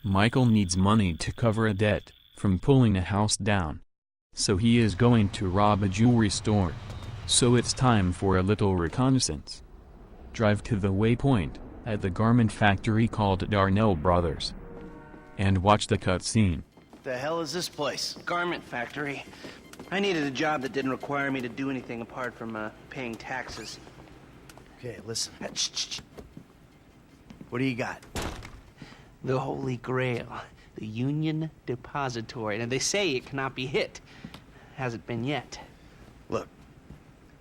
Michael needs money to cover a debt from pulling a house down. So he is going to rob a jewelry store. So it's time for a little reconnaissance. Drive to the waypoint at the garment factory called Darnell Brothers. And watch the cutscene. The hell is this place? Garment factory. I needed a job that didn't require me to do anything apart from paying taxes. Okay, listen. Shh. What do you got? The Holy Grail. The Union Depository. And they say it cannot be hit. Hasn't been yet. Look,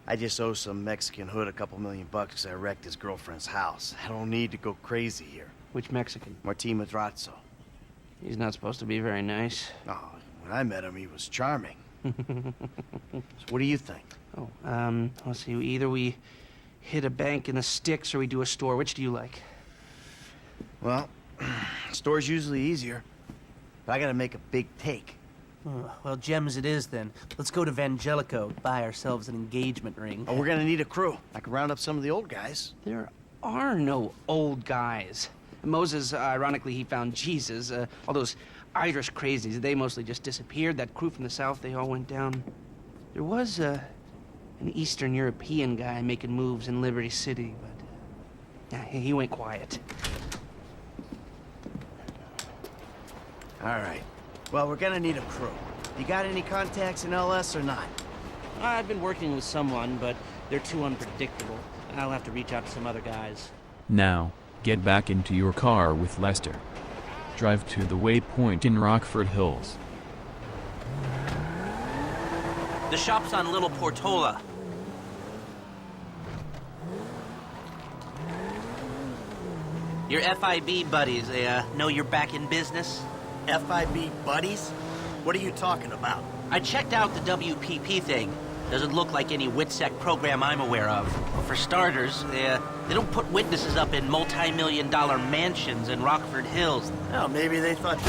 I just owe some Mexican hood a couple $1,000,000 because I wrecked his girlfriend's house. I don't need to go crazy here. Which Mexican? Martin Madrazo. He's not supposed to be very nice. Oh, when I met him, he was charming. So what do you think? Oh, let's see. Either we hit a bank in the sticks or we do a store. Which do you like? Well, store's usually easier. But I gotta make a big take. Well, gems it is then. Let's go to Vangelico, buy ourselves an engagement ring. Oh, we're gonna need a crew. I can round up some of the old guys. There are no old guys. Moses, ironically, he found Jesus. All those Irish crazies, they mostly just disappeared. That crew from the south, they all went down. There was an Eastern European guy making moves in Liberty City, but yeah, he went quiet. All right. Well, we're gonna need a crew. You got any contacts in LS or not? I've been working with someone, but they're too unpredictable. I'll have to reach out to some other guys. Now, get back into your car with Lester. Drive to the waypoint in Rockford Hills. The shop's on Little Portola. Your FIB buddies, they know you're back in business? FIB buddies? What are you talking about? I checked out the WPP thing. Doesn't look like any WITSEC program I'm aware of. Well, for starters, they don't put witnesses up in multi-million-dollar mansions in Rockford Hills. Well, maybe they thought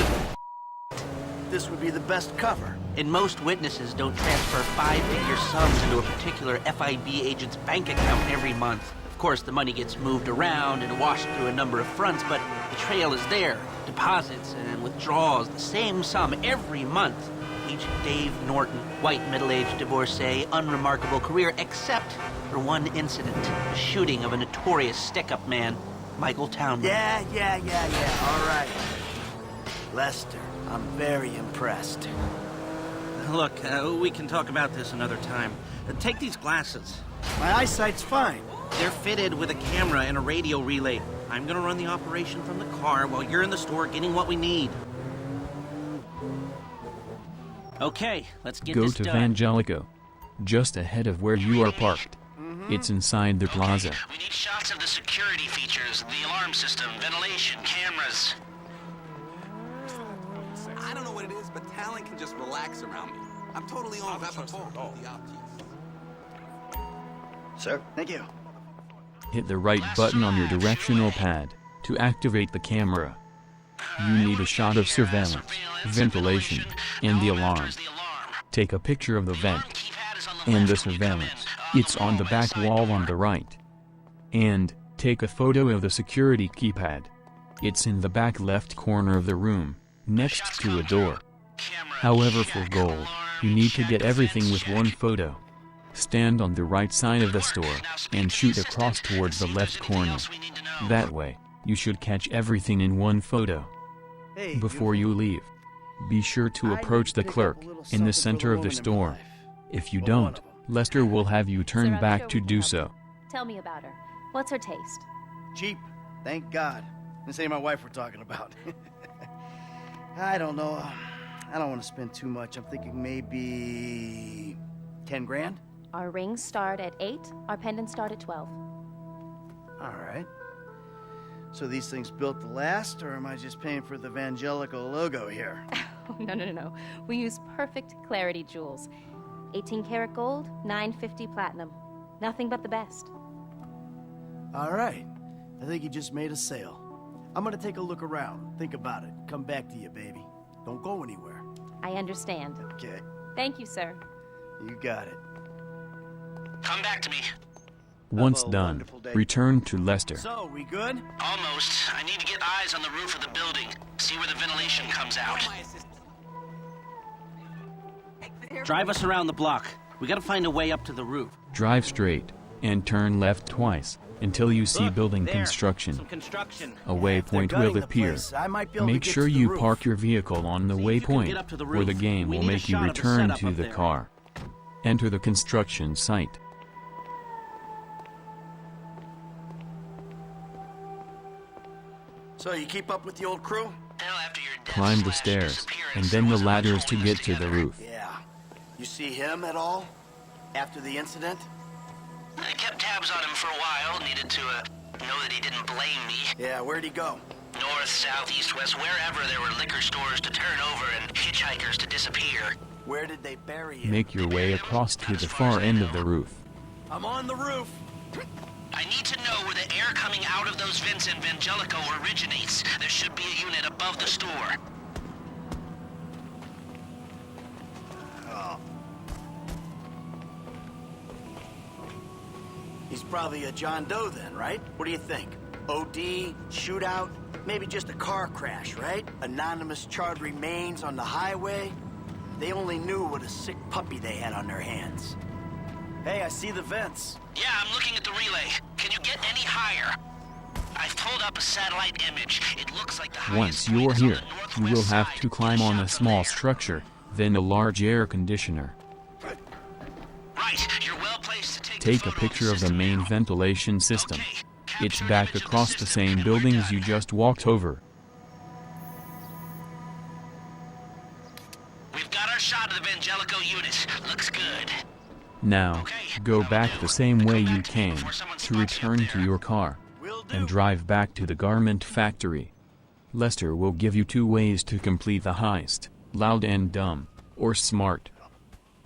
this would be the best cover. And most witnesses don't transfer five-figure sums into a particular FIB agent's bank account every month. Of course, the money gets moved around and washed through a number of fronts, but the trail is there. Deposits and withdrawals, the same sum every month. Agent Dave Norton, white middle-aged divorcee, unremarkable career, except for one incident, the shooting of a notorious stick-up man, Michael Townley. Yeah, all right. Lester, I'm very impressed. Look, we can talk about this another time. Take these glasses. My eyesight's fine. They're fitted with a camera and a radio relay. I'm gonna run the operation from the car while you're in the store getting what we need. Okay, let's get this done. Go to Vangelico, just ahead of where you are parked. It's inside the plaza. We need shots of the security features, the alarm system, ventilation, cameras. I don't know what it is, but talent can just relax around me. I'm totally on the optics. Sir, thank you. Hit the right button on your directional pad to activate the camera. You need a shot of surveillance, ventilation, and the alarm. Take a picture of the vent and the surveillance. It's on the back wall on the right. And take a photo of the security keypad. It's in the back left corner of the room, next to a door. However, for gold, you need to get everything with one photo. Stand on the right side of the store and shoot across towards the left corner. That way, you should catch everything in one photo. Before you leave, be sure to approach the clerk in the center of the store. If you don't, Lester will have you turn back to do so. Tell me about her. What's her taste? Cheap, thank God. This ain't my wife we're talking about. I don't know. I don't want to spend too much. I'm thinking maybe 10 grand? Our rings start at 8, our pendants start at 12. All right. So these things built to last, or am I just paying for the Vangelico logo here? Oh, no. We use perfect clarity jewels. 18 karat gold, 950 platinum. Nothing but the best. All right. I think you just made a sale. I'm gonna take a look around. Think about it. Come back to you, baby. Don't go anywhere. I understand. Okay. Thank you, sir. You got it. Come back to me. Once Have a done, wonderful day. return to Lester. So, we good? Almost. I need to get eyes on the roof of the building. See where the ventilation comes out. Drive us around the block. We gotta find a way up to the roof. Drive straight, and turn left twice, until you see building There. construction. Some construction. A If waypoint they're will gutting the appear. place, I might be able to Make get sure to the you roof. park your vehicle on the See if you can get waypoint, up to the or the roof. game We will need a make you shot of the return setup to up the there. car. Enter the construction site. So, you keep up with the old crew? Hell, after your death Climb the slash stairs, disappearance, and there then the wasn't much ladders to holding us get to the together. roof. Yeah. You see him at all? After the incident? I kept tabs on him for a while. Needed to know that he didn't blame me. Yeah, where'd he go? North, south, east, west, wherever there were liquor stores to turn over and hitchhikers to disappear. Where did they bury him? Make your way across to the far end of the roof. I'm on the roof. I need to know where the air coming out of those vents in Vangelico originates. There should be a unit above the store. He's probably a John Doe then, right? What do you think? OD, shootout, maybe just a car crash, right? Anonymous charred remains on the highway. They only knew what a sick puppy they had on their hands. Hey, I see the vents. Yeah, I'm looking at the relay. Can you get any higher? I've pulled up a satellite image. It looks like the Once highest you're point is on here, the you will northwest have side. to climb on a Shot from small there. structure, then a large air conditioner. Right, you're well placed to take Take the a photo picture of the system main now. ventilation system. Okay, It's capture an back image of the across the system same and we're buildings you done. just walked over. We've got our shot of the Vangelico unit. Looks good. Now, go back the same way you came, to return to your car, Will do. and drive back to the garment factory. Lester will give you 2 ways to complete the heist, loud and dumb, or smart.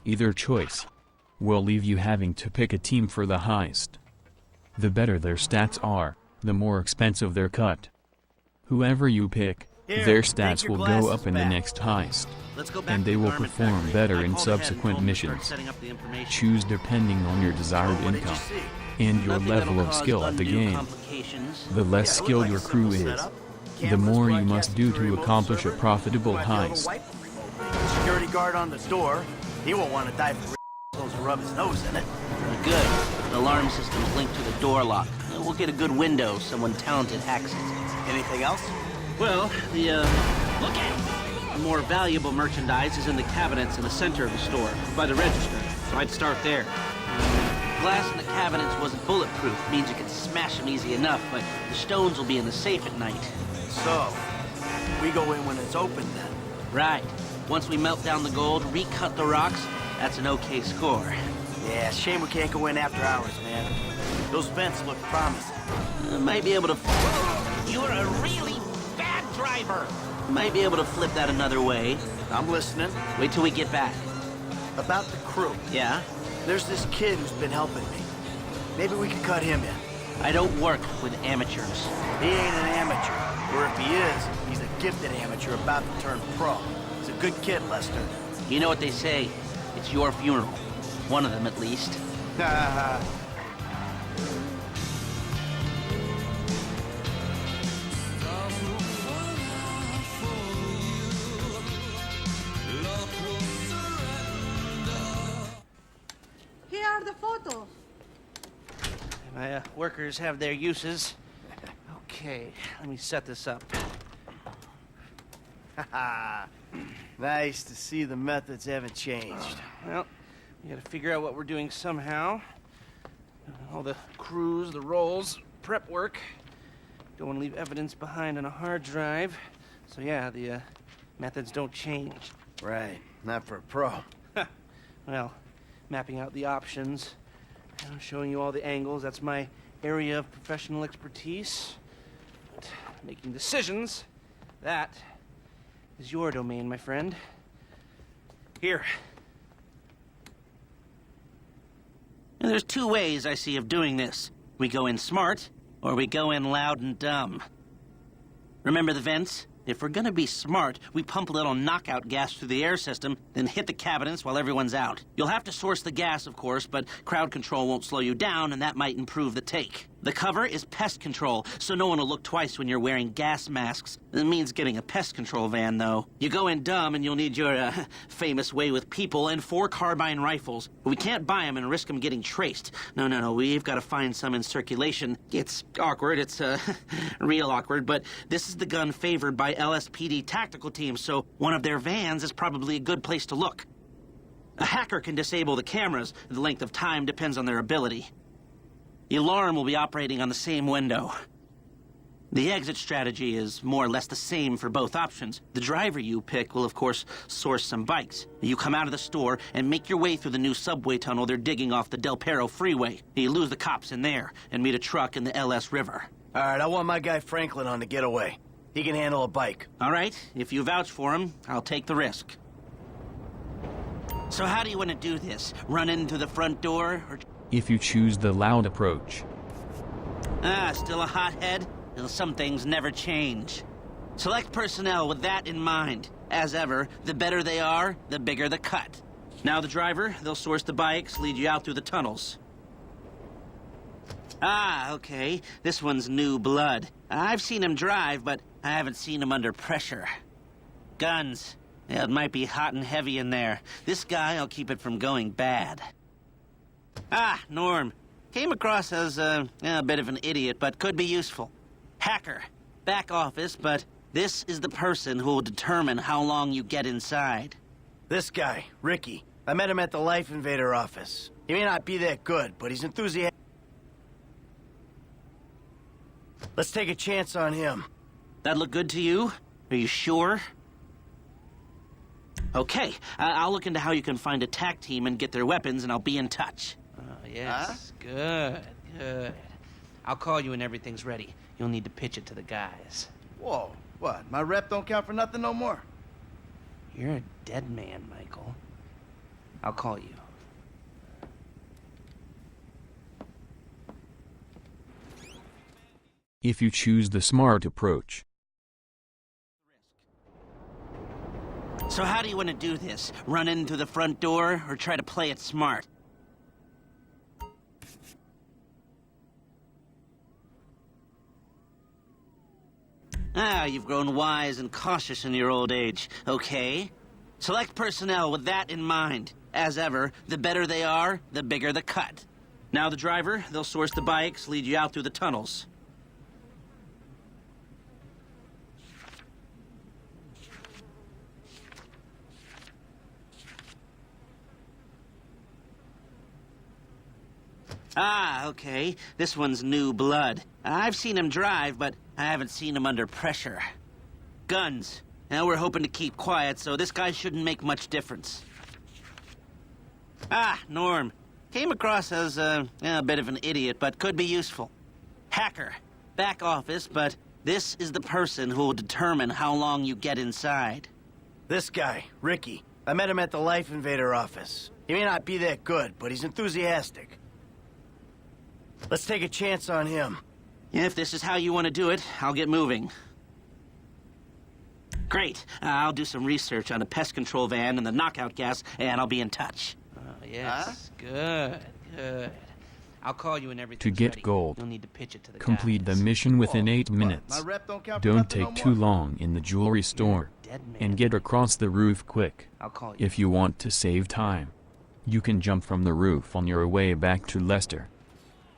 Either choice will leave you having to pick a team for the heist. The better their stats are, the more expensive their cut. Whoever you pick, Here, their take stats your will go glasses up in the back. next heist, Let's go back and to they the will garment perform factory. better I in called ahead and subsequent told them to start missions. setting up the information. Choose depending on your desired What did you income see? and your Nothing level that'll of cause skill at the undue game. complications. The less Yeah, it looked skilled like your a crew simple is, setup. the Cameras more you must broadcasting do through a to remote accomplish a server. profitable Might be able to heist. wipe them remotely. Security guard on the door. He won't want to die for assholes to rub his nose in it. Good. The alarm system's linked to the door lock. We'll get a good window if someone talented hacks it. Anything else? Well, look at the more valuable merchandise is in the cabinets in the center of the store, by the register. So I'd start there. Glass in the cabinets wasn't bulletproof, means you can smash them easy enough, but the stones will be in the safe at night. So, we go in when it's open then. Right. Once we melt down the gold, recut the rocks, that's an okay score. Yeah, shame we can't go in after hours, man. Those vents look promising. Might be able to... You're a really bad driver. Might be able to flip that another way. I'm listening. Wait till we get back. About the crew. Yeah? There's this kid who's been helping me. Maybe we could cut him in. I don't work with amateurs. He ain't an amateur. Or if he is, he's a gifted amateur about to turn pro. He's a good kid, Lester. You know what they say. It's your funeral. One of them, at least. Ha Here are the photos. My workers have their uses. Okay, let me set this up. ha. Nice to see the methods haven't changed. Well, we gotta figure out what we're doing somehow. All the crews, the rolls, prep work. Don't want to leave evidence behind on a hard drive. So yeah, the methods don't change. Right, not for a pro. Well, mapping out the options, showing you all the angles, that's my area of professional expertise. But making decisions, that is your domain, my friend. Here. And there's two ways I see of doing this. We go in smart, or we go in loud and dumb. Remember the vents? If we're gonna be smart, we pump a little knockout gas through the air system, then hit the cabinets while everyone's out. You'll have to source the gas, of course, but crowd control won't slow you down, and that might improve the take. The cover is pest control, so no one will look twice when you're wearing gas masks. It means getting a pest control van, though. You go in dumb, and you'll need your, famous way with people and 4 carbine rifles. We can't buy them and risk them getting traced. No, we've got to find some in circulation. It's awkward, it's, real awkward, but this is the gun favored by LSPD tactical teams, so one of their vans is probably a good place to look. A hacker can disable the cameras. The length of time depends on their ability. The alarm will be operating on the same window. The exit strategy is more or less the same for both options. The driver you pick will, of course, source some bikes. You come out of the store and make your way through the new subway tunnel they're digging off the Del Perro freeway. You lose the cops in there and meet a truck in the LS River. All right, I want my guy Franklin on the getaway. He can handle a bike. All right, if you vouch for him, I'll take the risk. So how do you want to do this? Run into the front door, or... If you choose the loud approach. Still a hothead? Well, some things never change. Select personnel with that in mind. As ever, the better they are, the bigger the cut. Now the driver, they'll source the bikes, lead you out through the tunnels. Okay. This one's new blood. I've seen him drive, but I haven't seen him under pressure. Guns. Yeah, it might be hot and heavy in there. This guy will keep it from going bad. Norm. Came across as a bit of an idiot, but could be useful. Hacker. Back office, but this is the person who will determine how long you get inside. This guy, Ricky. I met him at the Life Invader office. He may not be that good, but he's enthusiastic. Let's take a chance on him. That look good to you? Are you sure? Okay, I'll look into how you can find a TAC team and get their weapons, and I'll be in touch. Yes. Good. I'll call you when everything's ready. You'll need to pitch it to the guys. Whoa, what? My rep don't count for nothing no more? You're a dead man, Michael. I'll call you. If you choose the smart approach. So how do you want to do this? Run into the front door, or try to play it smart? You've grown wise and cautious in your old age. Okay. Select personnel with that in mind. As ever, the better they are, the bigger the cut. Now the driver, they'll source the bikes, lead you out through the tunnels. Okay. This one's new blood. I've seen him drive, but I haven't seen him under pressure. Guns. Now we're hoping to keep quiet, so this guy shouldn't make much difference. Norm. Came across as a bit of an idiot, but could be useful. Hacker. Back office, but this is the person who will determine how long you get inside. This guy, Ricky. I met him at the Life Invader office. He may not be that good, but he's enthusiastic. Let's take a chance on him. If this is how you want to do it, I'll get moving. Great. I'll do some research on a pest control van and the knockout gas, and I'll be in touch. Yes. Good. I'll call you when everything's To get ready. gold, You'll need to pitch it to the complete the guys. mission within Whoa, 8 what? minutes. My rep don't count for Don't nothing take no too more? long in the jewelry store. Dead man. And get across the roof quick. I'll call you. If you want to save time, you can jump from the roof on your way back to Lester.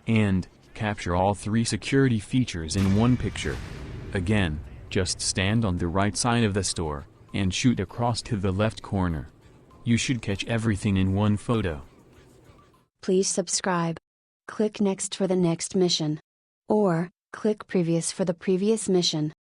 And capture all 3 security features in one picture. Again, just stand on the right side of the store and shoot across to the left corner. You should catch everything in one photo. Please subscribe. Click next for the next mission. Or, click previous for the previous mission.